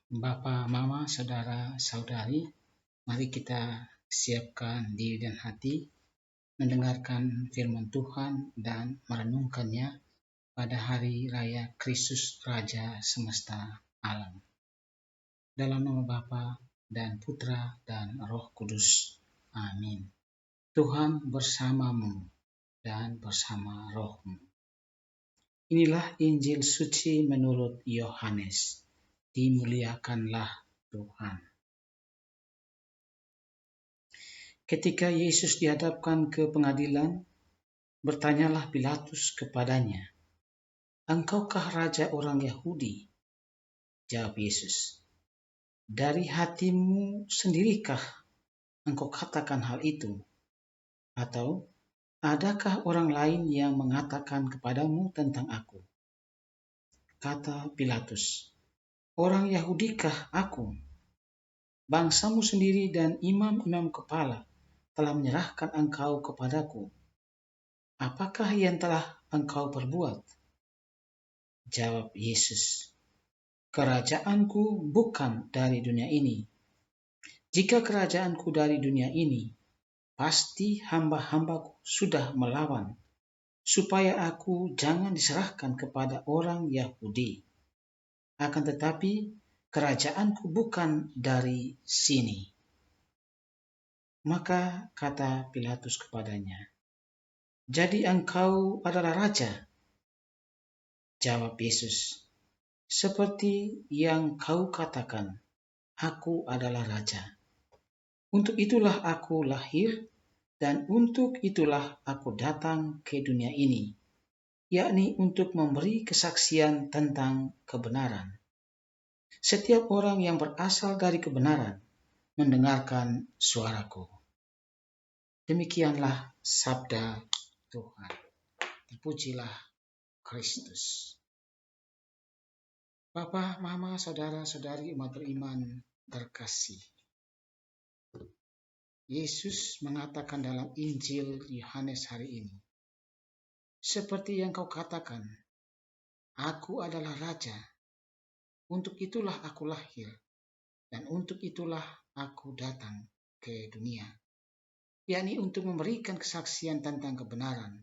Bapak, Mama, Saudara, Saudari, mari kita siapkan diri dan hati mendengarkan firman Tuhan dan merenungkannya pada hari raya Kristus Raja Semesta Alam. Dalam nama Bapa dan Putra dan Roh Kudus. Amin. Tuhan bersamamu dan bersama rohmu. Inilah Injil suci menurut Yohanes. Dimuliakanlah Tuhan. Ketika Yesus dihadapkan ke pengadilan, bertanyalah Pilatus kepadanya, "Engkaukah raja orang Yahudi?" Jawab Yesus, "Dari hatimu sendirikah engkau katakan hal itu? Atau adakah orang lain yang mengatakan kepadamu tentang aku?" Kata Pilatus, "Orang Yahudikah aku? Bangsamu sendiri dan imam-imam kepala telah menyerahkan engkau kepadaku. Apakah yang telah engkau perbuat?" Jawab Yesus, "Kerajaanku bukan dari dunia ini. Jika kerajaanku dari dunia ini, pasti hamba-hambaku sudah melawan, supaya aku jangan diserahkan kepada orang Yahudi. Akan tetapi, kerajaanku bukan dari sini." Maka kata Pilatus kepadanya, "Jadi engkau adalah raja?" Jawab Yesus, "Seperti yang kau katakan, aku adalah raja. Untuk itulah aku lahir dan untuk itulah aku datang ke dunia ini, yakni untuk memberi kesaksian tentang kebenaran. Setiap orang yang berasal dari kebenaran mendengarkan suaraku." Demikianlah sabda Tuhan. Terpujilah Kristus. Bapak, Mama, Saudara-saudari umat beriman terkasih. Yesus mengatakan dalam Injil Yohanes hari ini, "Seperti yang kau katakan, aku adalah raja. Untuk itulah aku lahir, dan untuk itulah aku datang ke dunia, yakni untuk memberikan kesaksian tentang kebenaran.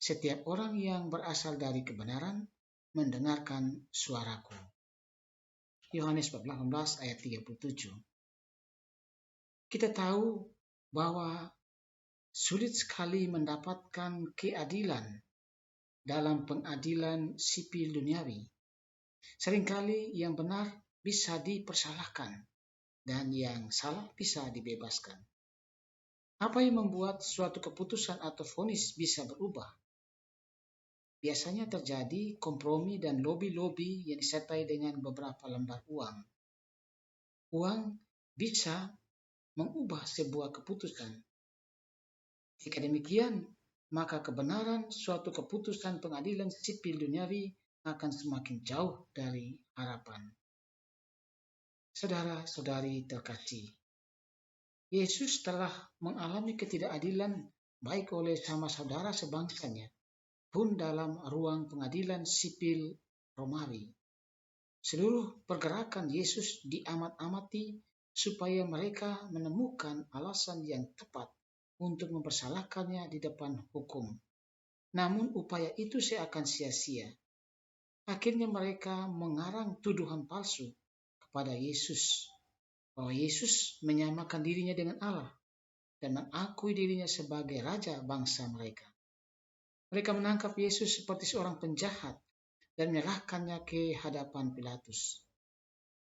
Setiap orang yang berasal dari kebenaran mendengarkan suaraku." Yohanes 18 ayat 37. Kita tahu bahwa sulit sekali mendapatkan keadilan dalam pengadilan sipil duniawi. Seringkali yang benar bisa dipersalahkan dan yang salah bisa dibebaskan. Apa yang membuat suatu keputusan atau vonis bisa berubah? Biasanya terjadi kompromi dan lobi-lobi yang disertai dengan beberapa lembar uang. Uang bisa mengubah sebuah keputusan. Jika demikian, maka kebenaran suatu keputusan pengadilan sipil duniawi akan semakin jauh dari harapan. Saudara-saudari terkasih, Yesus telah mengalami ketidakadilan baik oleh sama saudara sebangsanya pun dalam ruang pengadilan sipil Romawi. Seluruh pergerakan Yesus diamat-amati supaya mereka menemukan alasan yang tepat untuk mempersalahkannya di depan hukum. Namun upaya itu seakan sia-sia. Akhirnya mereka mengarang tuduhan palsu kepada Yesus, bahwa Yesus menyamakan dirinya dengan Allah dan mengakui dirinya sebagai raja bangsa mereka. Mereka menangkap Yesus seperti seorang penjahat dan menyerahkannya ke hadapan Pilatus.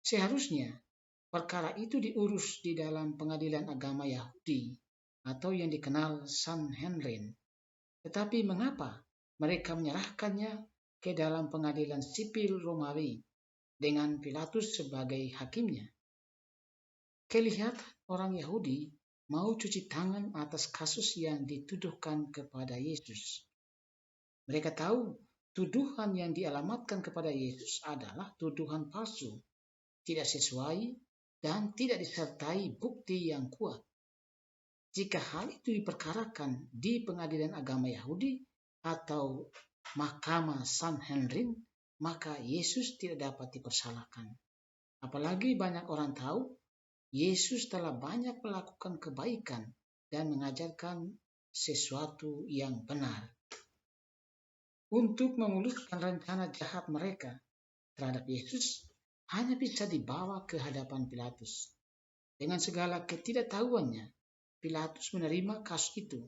Seharusnya perkara itu diurus di dalam pengadilan agama Yahudi atau yang dikenal Sanhedrin. Tetapi mengapa mereka menyerahkannya ke dalam pengadilan sipil Romawi dengan Pilatus sebagai hakimnya? Kelihatan orang Yahudi mau cuci tangan atas kasus yang dituduhkan kepada Yesus. Mereka tahu tuduhan yang dialamatkan kepada Yesus adalah tuduhan palsu, tidak sesuai, dan tidak disertai bukti yang kuat. Jika hal itu diperkarakan di pengadilan agama Yahudi atau mahkamah Sanhedrin, maka Yesus tidak dapat dipersalahkan. Apalagi banyak orang tahu Yesus telah banyak melakukan kebaikan dan mengajarkan sesuatu yang benar. Untuk memuluskan rencana jahat mereka terhadap Yesus hanya bisa dibawa ke hadapan Pilatus. Dengan segala ketidaktahuannya, Pilatus menerima kasus itu.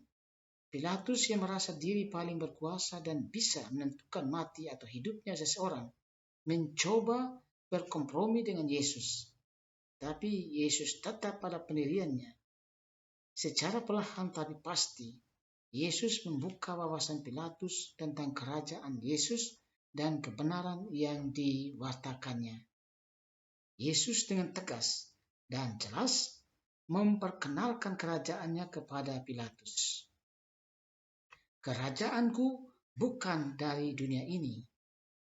Pilatus yang merasa diri paling berkuasa dan bisa menentukan mati atau hidupnya seseorang, mencoba berkompromi dengan Yesus. Tapi Yesus tetap pada pendiriannya. Secara perlahan tapi pasti, Yesus membuka wawasan Pilatus tentang kerajaan Yesus dan kebenaran yang diwartakannya. Yesus dengan tegas dan jelas memperkenalkan kerajaannya kepada Pilatus. Kerajaanku bukan dari dunia ini.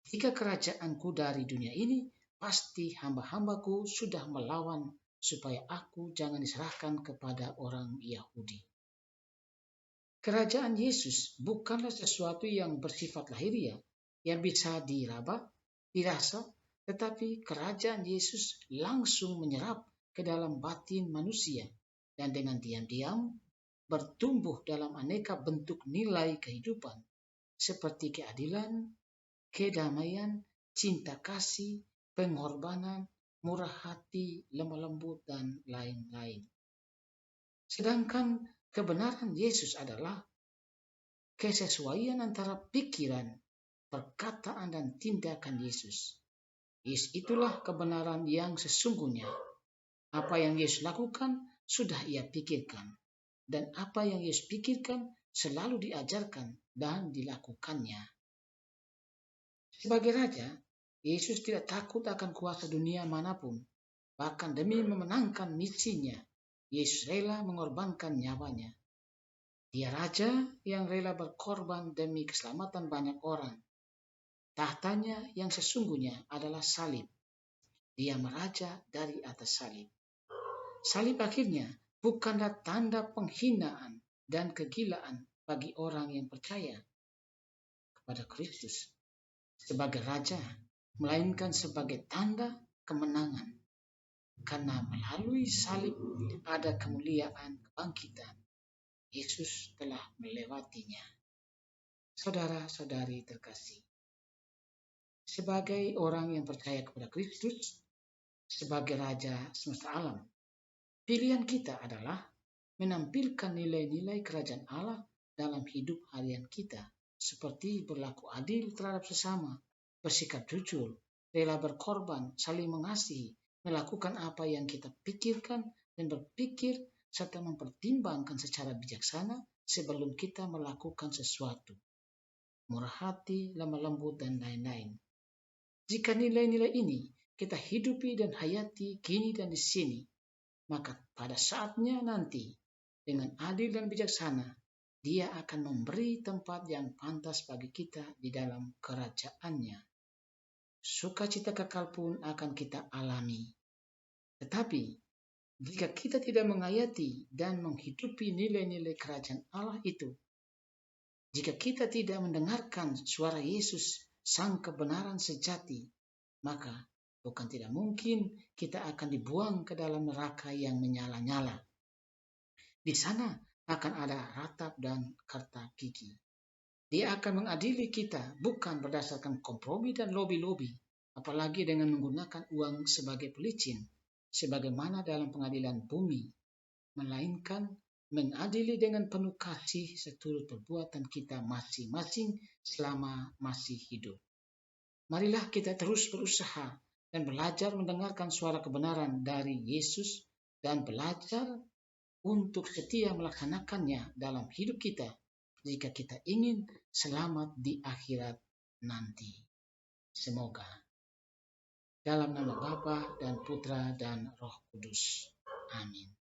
Jika kerajaanku dari dunia ini, pasti hamba-hambaku sudah melawan supaya aku jangan diserahkan kepada orang Yahudi. Kerajaan Yesus bukanlah sesuatu yang bersifat lahiriah, yang bisa diraba, dirasa, tetapi kerajaan Yesus langsung menyerap ke dalam batin manusia dan dengan diam-diam bertumbuh dalam aneka bentuk nilai kehidupan seperti keadilan, kedamaian, cinta kasih, pengorbanan, murah hati, lemah lembut, dan lain-lain. Sedangkan kebenaran Yesus adalah kesesuaian antara pikiran, perkataan, dan tindakan Yesus. Itulah kebenaran yang sesungguhnya. Apa yang Yesus lakukan sudah ia pikirkan, dan apa yang Yesus pikirkan selalu diajarkan dan dilakukannya. Sebagai Raja, Yesus tidak takut akan kuasa dunia manapun. Bahkan demi memenangkan misinya, Yesus rela mengorbankan nyawanya. Dia Raja yang rela berkorban demi keselamatan banyak orang. Tahtanya yang sesungguhnya adalah salib. Dia meraja dari atas salib. Salib akhirnya bukanlah tanda penghinaan dan kegilaan bagi orang yang percaya kepada Kristus sebagai Raja, melainkan sebagai tanda kemenangan. Karena melalui salib ada kemuliaan kebangkitan. Yesus telah melewatinya. Saudara-saudari terkasih, sebagai orang yang percaya kepada Kristus sebagai Raja semesta alam, pilihan kita adalah menampilkan nilai-nilai kerajaan Allah dalam hidup harian kita, seperti berlaku adil terhadap sesama, bersikap jujur, rela berkorban, saling mengasihi, melakukan apa yang kita pikirkan dan berpikir serta mempertimbangkan secara bijaksana sebelum kita melakukan sesuatu. Murah hati, lemah lembut, dan lain-lain. Jika nilai-nilai ini kita hidupi dan hayati kini dan di sini, maka pada saatnya nanti, dengan adil dan bijaksana, Dia akan memberi tempat yang pantas bagi kita di dalam kerajaannya. Sukacita kekal pun akan kita alami. Tetapi, jika kita tidak menghayati dan menghidupi nilai-nilai kerajaan Allah itu, jika kita tidak mendengarkan suara Yesus, Sang kebenaran sejati, maka bukan tidak mungkin kita akan dibuang ke dalam neraka yang menyala-nyala. Di sana akan ada ratap dan kerta gigi. Dia akan mengadili kita bukan berdasarkan kompromi dan lobi-lobi, apalagi dengan menggunakan uang sebagai pelicin, sebagaimana dalam pengadilan bumi, melainkan mengadili dengan penuh kasih seturut perbuatan kita masing-masing selama masih hidup. Marilah kita terus berusaha dan belajar mendengarkan suara kebenaran dari Yesus dan belajar untuk setia melaksanakannya dalam hidup kita jika kita ingin selamat di akhirat nanti. Semoga. Dalam nama Bapa dan Putra dan Roh Kudus. Amin.